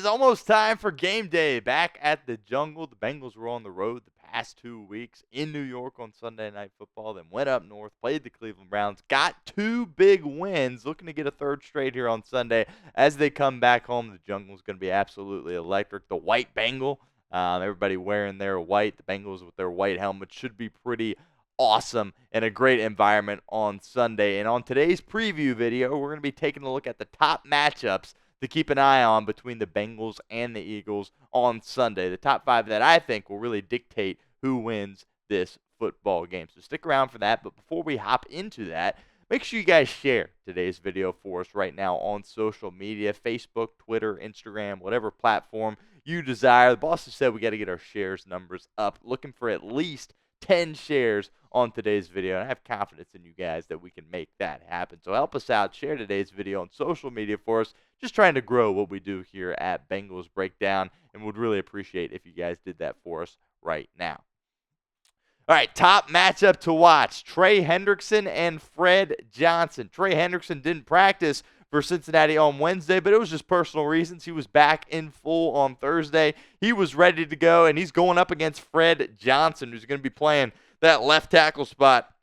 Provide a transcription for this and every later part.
almost time for game day. Back at the Jungle, the Bengals were on the road the past 2 weeks in New York on Sunday Night Football, then went up north, played the Cleveland Browns, got 2 big wins, looking to get a third straight here on Sunday. As they come back home, the Jungle is going to be absolutely electric. The white Bengal, everybody wearing their white, the Bengals with their white helmets should be pretty awesome and a great environment on Sunday. And on today's preview video, we're going to be taking a look at the top matchups to keep an eye on between the Bengals and the Eagles on Sunday. The top 5 that I think will really dictate who wins this football game. So stick around for that. But before we hop into that, make sure you guys share today's video for us right now on social media, Facebook, Twitter, Instagram, whatever platform you desire. The boss has said we got to get our shares numbers up. Looking for at least 10 shares on today's video, and I have confidence in you guys that we can make that happen. So help us out, share today's video on social media for us. Just trying to grow what we do here at Bengals Breakdown, and would really appreciate if you guys did that for us right now. All right, top matchup to watch, Trey Hendrickson and Fred Johnson. Trey Hendrickson didn't practice for Cincinnati on Wednesday, but it was just personal reasons. He was back in full on Thursday. He was ready to go, and he's going up against Fred Johnson, who's going to be playing that left tackle spot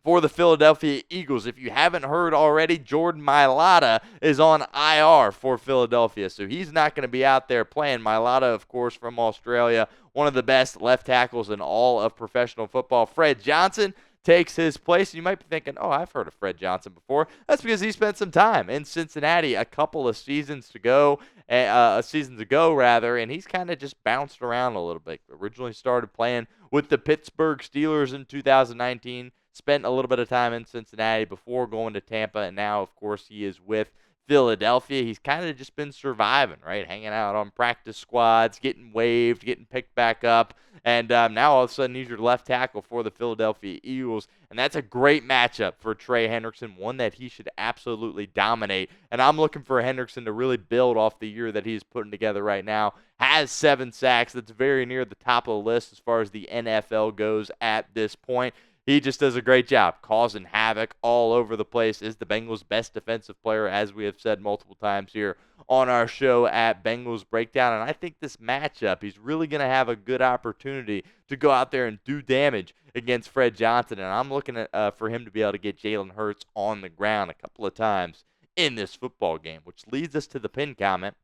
for the Philadelphia Eagles. If you haven't heard already, Jordan Mailata is on IR for Philadelphia, so he's not going to be out there playing. Mailata, of course, from Australia, one of the best left tackles in all of professional football. Fred Johnson takes his place. You might be thinking, oh, I've heard of Fred Johnson before. That's because he spent some time in Cincinnati a couple of seasons ago, and he's kind of just bounced around a little bit. Originally started playing with the Pittsburgh Steelers in 2019, spent a little bit of time in Cincinnati before going to Tampa, and now, of course, he is with Philadelphia. He's kind of just been surviving, right? Hanging out on practice squads, getting waived, getting picked back up, and now all of a sudden he's your left tackle for the Philadelphia Eagles, and that's a great matchup for Trey Hendrickson, one that he should absolutely dominate, and I'm looking for Hendrickson to really build off the year that he's putting together right now. Has 7 sacks. That's very near the top of the list as far as the NFL goes at this point. He just does a great job causing havoc all over the place, is the Bengals' best defensive player, as we have said multiple times here on our show at Bengals Breakdown. And I think this matchup, he's really going to have a good opportunity to go out there and do damage against Fred Johnson. And I'm looking at, for him to be able to get Jalen Hurts on the ground a couple of times in this football game, which leads us to the pin comment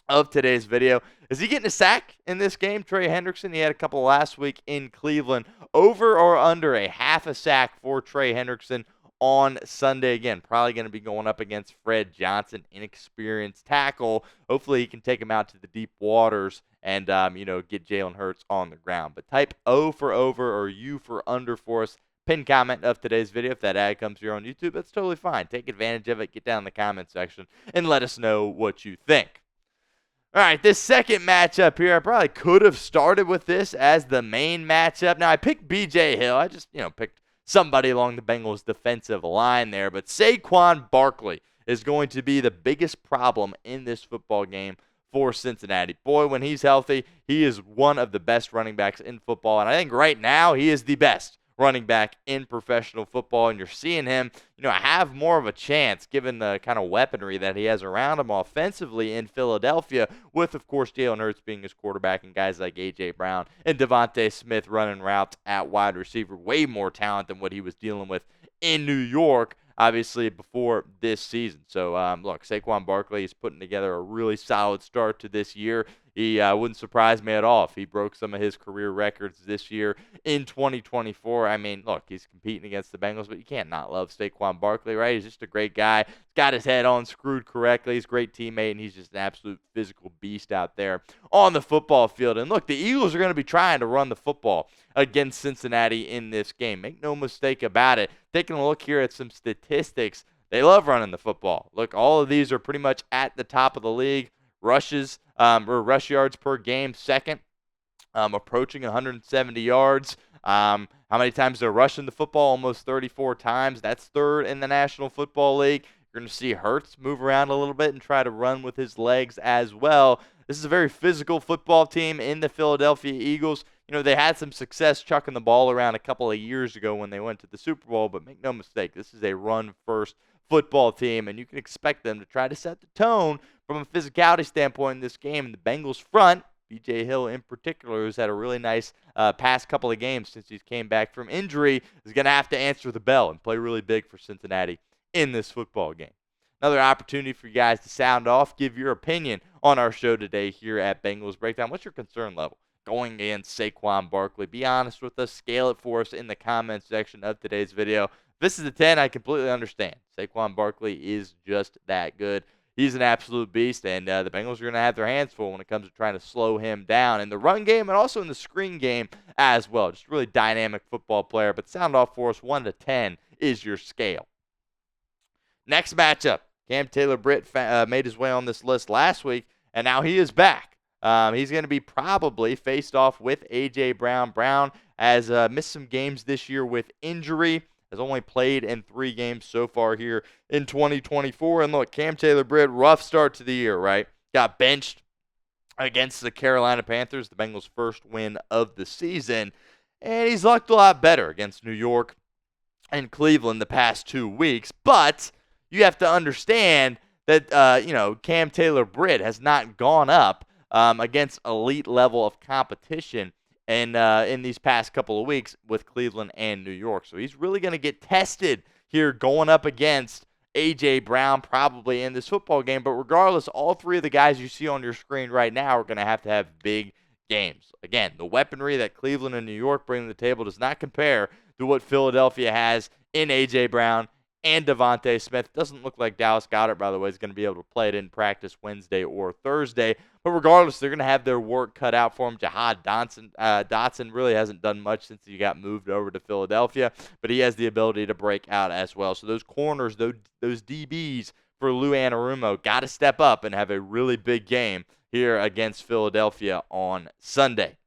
of today's video. Is he getting a sack in this game? Trey Hendrickson, he had a couple last week in Cleveland. Over or under a half a sack for Trey Hendrickson on Sunday. Again, probably going to be going up against Fred Johnson, inexperienced tackle. Hopefully he can take him out to the deep waters and, get Jalen Hurts on the ground. But type O for over or U for under for us. Pin comment of today's video. If that ad comes here on YouTube, that's totally fine. Take advantage of it. Get down in the comment section and let us know what you think. All right, this second matchup here, I probably could have started with this as the main matchup. Now, I picked B.J. Hill. I just, picked somebody along the Bengals' defensive line there. But Saquon Barkley is going to be the biggest problem in this football game for Cincinnati. Boy, when he's healthy, he is one of the best running backs in football. And I think right now he is the best running back in professional football, and you're seeing him, have more of a chance given the kind of weaponry that he has around him offensively in Philadelphia, with, of course, Jalen Hurts being his quarterback and guys like A.J. Brown and Devontae Smith running routes at wide receiver. Way more talent than what he was dealing with in New York, obviously, before this season. So, look, Saquon Barkley is putting together a really solid start to this year. He wouldn't surprise me at all if he broke some of his career records this year in 2024. I mean, look, he's competing against the Bengals, but you can't not love Saquon Barkley, right? He's just a great guy. He's got his head on screwed correctly. He's a great teammate, and he's just an absolute physical beast out there on the football field. And look, the Eagles are going to be trying to run the football against Cincinnati in this game. Make no mistake about it. Taking a look here at some statistics, they love running the football. Look, all of these are pretty much at the top of the league. Rushes or rush yards per game, second, approaching 170 yards. How many times they're rushing the football? Almost 34 times. That's third in the National Football League. You're going to see Hurts move around a little bit and try to run with his legs as well. This is a very physical football team in the Philadelphia Eagles. They had some success chucking the ball around a couple of years ago when they went to the Super Bowl, but make no mistake, this is a run-first football team, and you can expect them to try to set the tone from a physicality standpoint in this game. And the Bengals front, B.J. Hill in particular, who's had a really nice past couple of games since he's came back from injury, is going to have to answer the bell and play really big for Cincinnati in this football game. Another opportunity for you guys to sound off, give your opinion on our show today here at Bengals Breakdown. What's your concern level going against Saquon Barkley? Be honest with us. Scale it for us in the comments section of today's video. If this is a 10, I completely understand. Saquon Barkley is just that good. He's an absolute beast, and the Bengals are going to have their hands full when it comes to trying to slow him down in the run game and also in the screen game as well. Just a really dynamic football player. But sound off for us, 1 to 10 is your scale. Next matchup. Taylor-Britt made his way on this list last week, and now he is back. He's going to be probably faced off with A.J. Brown. Brown has missed some games this year with injury, has only played in 3 games so far here in 2024. And look, Taylor-Britt, rough start to the year, right? Got benched against the Carolina Panthers, the Bengals' first win of the season. And he's looked a lot better against New York and Cleveland the past 2 weeks. But you have to understand that, Taylor-Britt has not gone up against elite level of competition in these past couple of weeks with Cleveland and New York. So he's really going to get tested here going up against A.J. Brown probably in this football game. But regardless, all 3 of the guys you see on your screen right now are going to have big games. Again, the weaponry that Cleveland and New York bring to the table does not compare to what Philadelphia has in A.J. Brown and Devontae Smith. Doesn't look like Dallas Goedert, by the way, is going to be able to play it in practice Wednesday or Thursday. But regardless, they're going to have their work cut out for him. Jahan Dotson really hasn't done much since he got moved over to Philadelphia, but he has the ability to break out as well. So those corners, those DBs for Lou Anarumo, got to step up and have a really big game here against Philadelphia on Sunday.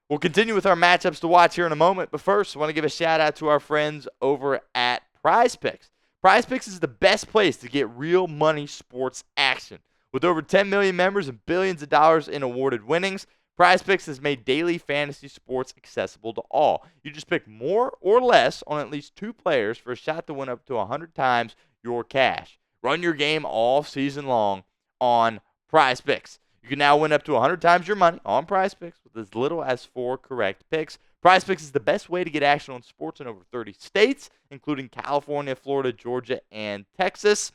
We'll continue with our matchups to watch here in a moment, but first, I want to give a shout-out to our friends over at Prize Picks. Prize Picks is the best place to get real money sports action. With over 10 million members and billions of dollars in awarded winnings, Prize Picks has made daily fantasy sports accessible to all. You just pick more or less on at least 2 players for a shot to win up to 100 times your cash. Run your game all season long on Prize Picks. You can now win up to 100 times your money on Prize Picks with as little as 4 correct picks. Prize Picks is the best way to get action on sports in over 30 states, including California, Florida, Georgia, and Texas.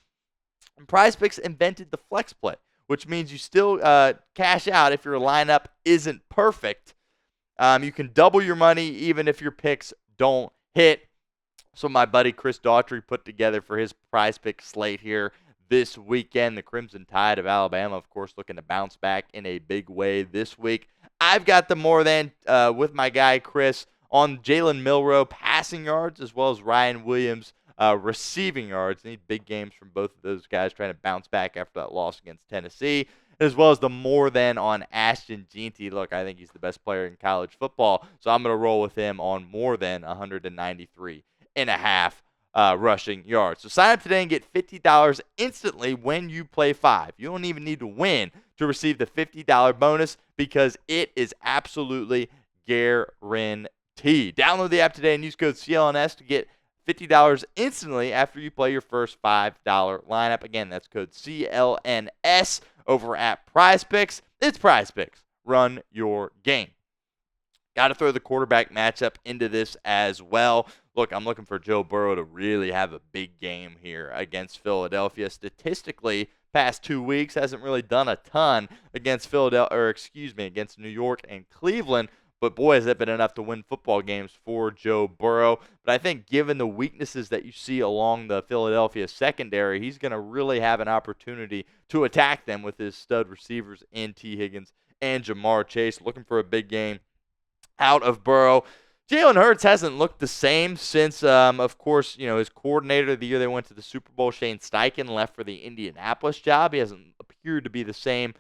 And Prize Picks invented the flex play, which means you still cash out if your lineup isn't perfect. You can double your money even if your picks don't hit. So my buddy Chris Daughtry put together for his Prize Pick slate here this weekend. The Crimson Tide of Alabama, of course, looking to bounce back in a big way this week. I've got the more than with my guy Chris on Jalen Milroe passing yards as well as Ryan Williams receiving yards. Need big games from both of those guys trying to bounce back after that loss against Tennessee, as well as the more than on Ashton Jeanty. Look, I think he's the best player in college football, so I'm going to roll with him on more than 193.5 rushing yards. So sign up today and get $50 instantly when you play 5. You don't even need to win to receive the $50 bonus because it is absolutely guaranteed. Download the app today and use code CLNS to get $50 instantly after you play your first $5 lineup. Again, that's code CLNS over at Prize Picks. It's Prize Picks. Run your game. Got to throw the quarterback matchup into this as well. Look, I'm looking for Joe Burrow to really have a big game here against Philadelphia. Statistically, past 2 weeks hasn't really done a ton against against New York and Cleveland. But boy, has that been enough to win football games for Joe Burrow. But I think given the weaknesses that you see along the Philadelphia secondary, he's going to really have an opportunity to attack them with his stud receivers in T. Higgins and Jamar Chase. Looking for a big game out of Burrow. Jalen Hurts hasn't looked the same since, of course, his coordinator the year they went to the Super Bowl, Shane Steichen, left for the Indianapolis job. He hasn't appeared to be the same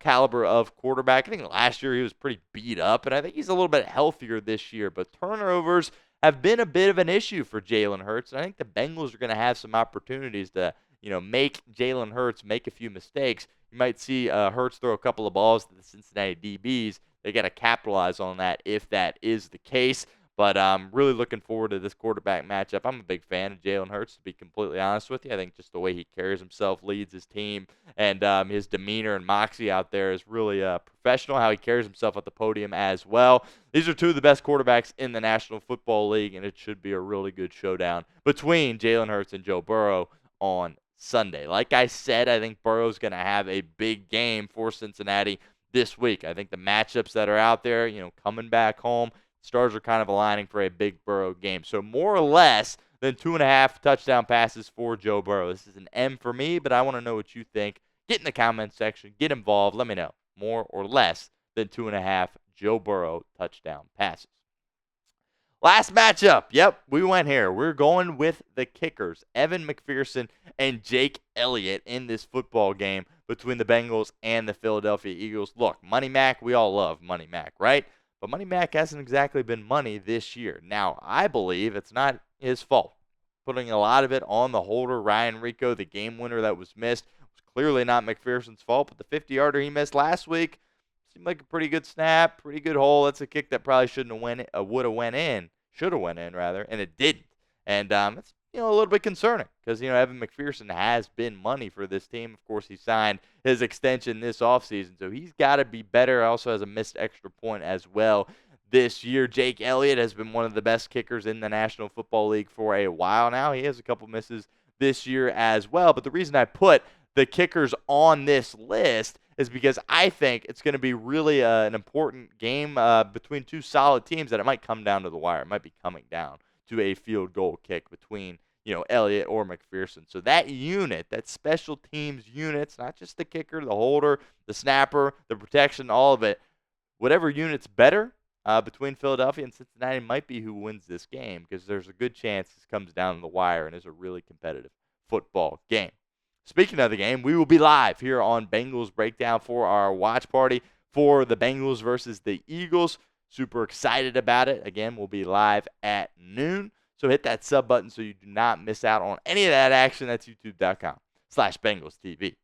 caliber of quarterback. I think last year he was pretty beat up, and I think he's a little bit healthier this year. But turnovers have been a bit of an issue for Jalen Hurts, and I think the Bengals are going to have some opportunities to, make Jalen Hurts make a few mistakes. You might see Hurts throw a couple of balls to the Cincinnati DBs. They got to capitalize on that if that is the case. But I'm really looking forward to this quarterback matchup. I'm a big fan of Jalen Hurts, to be completely honest with you. I think just the way he carries himself, leads his team, and his demeanor and moxie out there is really professional. How he carries himself at the podium as well. These are two of the best quarterbacks in the National Football League, and it should be a really good showdown between Jalen Hurts and Joe Burrow on Sunday. Like I said, I think Burrow's going to have a big game for Cincinnati this week. I think the matchups that are out there, coming back home, stars are kind of aligning for a big Burrow game. So more or less than 2.5 touchdown passes for Joe Burrow. This is an M for me, but I want to know what you think. Get in the comment section. Get involved. Let me know. More or less than 2.5 Joe Burrow touchdown passes. Last matchup. Yep, we went here. We're going with the kickers, Evan McPherson and Jake Elliott, in this football game between the Bengals and the Philadelphia Eagles. Look, Money Mac, we all love Money Mac, right? But Money Mac hasn't exactly been money this year. Now, I believe it's not his fault. Putting a lot of it on the holder, Ryan Rico, the game winner that was missed, was clearly not McPherson's fault. But the 50-yarder he missed last week seemed like a pretty good snap, pretty good hole. That's a kick that probably shouldn't have should have went in rather, and it didn't. And it's a little bit concerning because Evan McPherson has been money for this team. Of course, he signed his extension this offseason, so he's got to be better. Also has a missed extra point as well this year. Jake Elliott has been one of the best kickers in the National Football League for a while now. He has a couple misses this year as well. But the reason I put the kickers on this list is because I think it's going to be really an important game between two solid teams that it might come down to the wire. It might be coming down to a field goal kick between, Elliott or McPherson. So that unit, that special teams units, not just the kicker, the holder, the snapper, the protection, all of it, whatever unit's better between Philadelphia and Cincinnati might be who wins this game, because there's a good chance this comes down to the wire and is a really competitive football game. Speaking of the game, we will be live here on Bengals Breakdown for our watch party for the Bengals versus the Eagles. Super excited about it. Again, we'll be live at noon. So hit that sub button so you do not miss out on any of that action. That's youtube.com/BengalsTV.